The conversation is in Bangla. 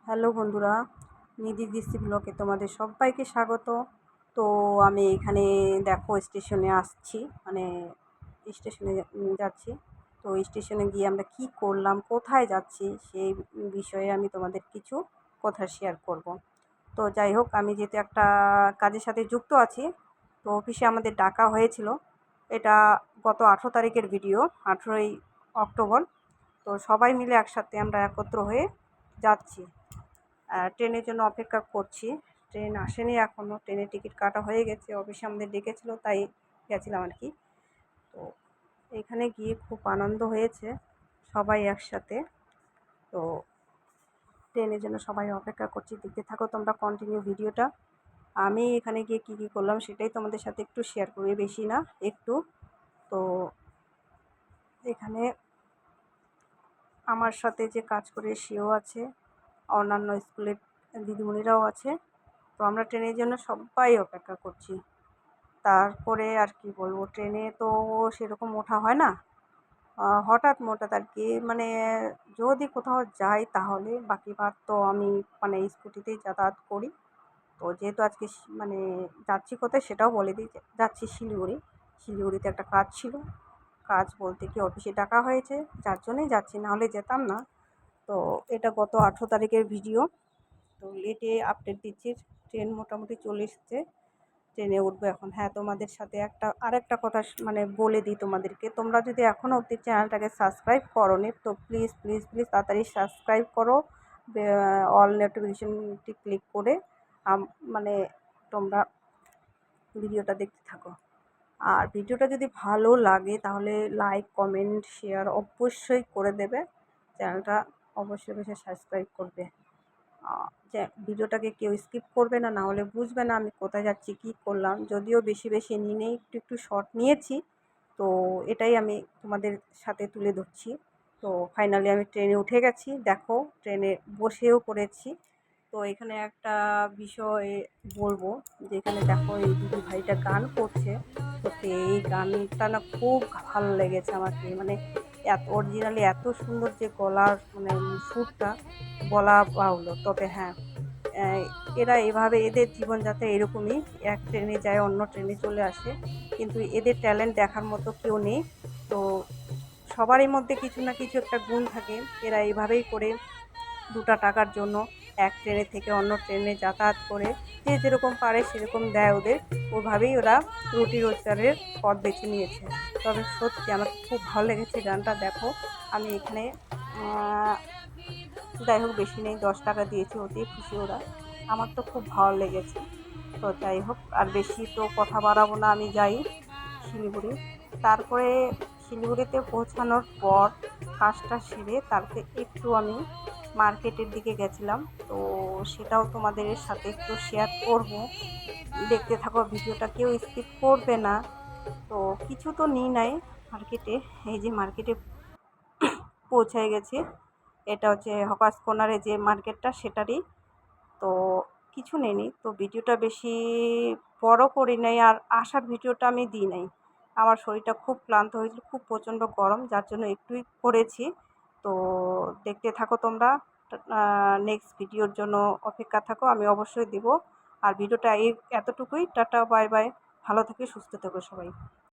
হ্যালো বন্ধুরা, নিধি দৃষ্টি ব্লগে তোমাদের সবাইকে স্বাগত। তো আমি এখানে দেখো স্টেশনে আসছি, মানে স্টেশনে যাচ্ছি। তো স্টেশনে গিয়ে আমরা কি করলাম, কোথায় যাচ্ছি, সেই বিষয়ে আমি তোমাদের কিছু কথা শেয়ার করব। তো যাই হোক, আমি যেহেতু একটা কাজের সাথে যুক্ত আছি, তো অফিসে আমাদের ডাকা হয়েছিল। এটা গত 18 তারিখের ভিডিও, 18ই অক্টোবর। তো সবাই মিলে একসাথে আমরা একত্র হয়ে যাচ্ছি। ট্রেনের জন্য অপেক্ষা করছি। ট্রেন আসেনি এখনও। ট্রেনের টিকিট কাটা হয়ে গেছে, অফিসে আমাদের ডেকেছিল, তাই গেছিলাম আর কি। তো এখানে গিয়ে খুব আনন্দ হয়েছে, সবাই একসাথে। তো ট্রেনের জন্য সবাই অপেক্ষা করছি, দেখতে থাকো তোমরা কন্টিনিউ ভিডিওটা। আমি এখানে গিয়ে কী কী করলাম সেটাই তোমাদের সাথে একটু শেয়ার করবি, বেশি না একটু। তো এখানে আমার সাথে যে কাজ করে সেও আছে, অন্যান্য স্কুলের দিদিমণিরাও আছে। তো আমরা ট্রেনের জন্য সবাই অপেক্ষা করছি। তারপরে আর কি বলবো, ট্রেনে তো সেরকম ওঠা হয় না, হঠাৎ আর কি, মানে যদি কোথাও যাই তাহলে, বাকিবার তো আমি মানে স্কুটিতেই যাতায়াত করি। তো যেহেতু আজকে মানে যাচ্ছি কোথায় সেটাও বলে দিই, যাচ্ছি শিলিগুড়ি। শিলিগুড়িতে একটা কাজ ছিল, কাজ বলতে কি অফিসে ডাকা হয়েছে, যার জন্যই যাচ্ছি, নাহলে যেতাম না। তো এটা গত 18 তারিখের ভিডিও। তো লেটে আপডেট দিচ্ছি, ট্রেন মোটামুটি চলে এসেছে, ট্রেনে উঠবো এখন। হ্যাঁ, তোমাদের সাথে আরেকটা কথা মানে বলে দিই তোমাদেরকে, তোমরা যদি এখনও অবধি চ্যানেলটাকে সাবস্ক্রাইব করোনি, তো প্লিজ প্লিজ প্লিজ তাড়াতাড়ি সাবস্ক্রাইব করো, অল নোটিফিকেশনটি ক্লিক করে মানে তোমরা ভিডিওটা দেখতে থাকো। আর ভিডিওটা যদি ভালো লাগে তাহলে লাইক, কমেন্ট, শেয়ার অবশ্যই করে দেবে। চ্যানেলটা অবশ্যই সাবস্ক্রাইব করবে। যে ভিডিওটাকে কেউ স্কিপ করবে না, নাহলে বুঝবে না আমি কোথায় যাচ্ছি, কী করলাম। যদিও বেশি বেশি নিই নেই, একটু একটু শর্ট নিয়েছি। তো এটাই আমি তোমাদের সাথে তুলে ধরছি। তো ফাইনালি আমি ট্রেনে উঠে গেছি, দেখো ট্রেনে বসেও পড়েছি। তো এখানে একটা বিষয় বলবো, যে এখানে দেখো এই দিদি ভাইটা গান করছে। সত্যি এই গানটা না খুব ভালো লেগেছে আমাকে, মানে অরিজিনালি এত সুন্দর যে গলার মানে সুরটা, বলা বাহুল্য। তবে হ্যাঁ, এরা এভাবে, এদের জীবনযাত্রা এরকমই, এক ট্রেনে যায় অন্য ট্রেনে চলে আসে, কিন্তু এদের ট্যালেন্ট দেখার মতো কেউ নেই। তো সবারই মধ্যে কিছু না কিছু একটা গুণ থাকে। এরা এইভাবেই করে দুটা টাকার জন্য এক ট্রেনে থেকে অন্য ট্রেনে যাতায়াত করে, যে যেরকম পারে সেরকম দেয় ওদের, ওভাবেই ওরা রুটি রোজগারের পথ বেছে নিয়েছে। তবে সত্যি আমার খুব ভালো লেগেছে গানটা। দেখো আমি এখানে যাই হোক বেশি নেই, 10 টাকা দিয়েছি, ওতেই খুশি ওরা। আমার তো খুব ভালো লেগেছে। তো যাই হোক, আর বেশি তো কথা বাড়াবো না, আমি যাই শিলিগুড়ি। তারপরে শিলিগুড়িতে পৌঁছানোর পর কাজটা সেরে তারপরে একটু আমি মার্কেটের দিকে গেছিলাম। তো সেটাও তোমাদের সাথে একটু শেয়ার করব, দেখতে থাকো ভিডিওটা, কেউ স্কিপ করবে না। তো কিছু তো নিই নাই মার্কেটে, এই যে মার্কেটে পৌঁছে গেছি। এটা হচ্ছে হকার্স কর্নারে যে মার্কেটটা, সেটারই। তো কিছু নেইনি, তো ভিডিওটা বেশি বড় করি নাই, আর আসার ভিডিওটা আমি দিই নাই। আমার শরীরটা খুব ক্লান্ত হয়েছিল, খুব প্রচণ্ড গরম, যার জন্য একটুই করেছি। তো দেখতে থাকো তোমরা, নেক্সট ভিডিওর জন্য অপেক্ষা থাকো, আমি অবশ্যই দিব। আর ভিডিওটা এতটুকুই, টাটা বাই বাই, ভালো থেকো, সুস্থ থেকো সবাই।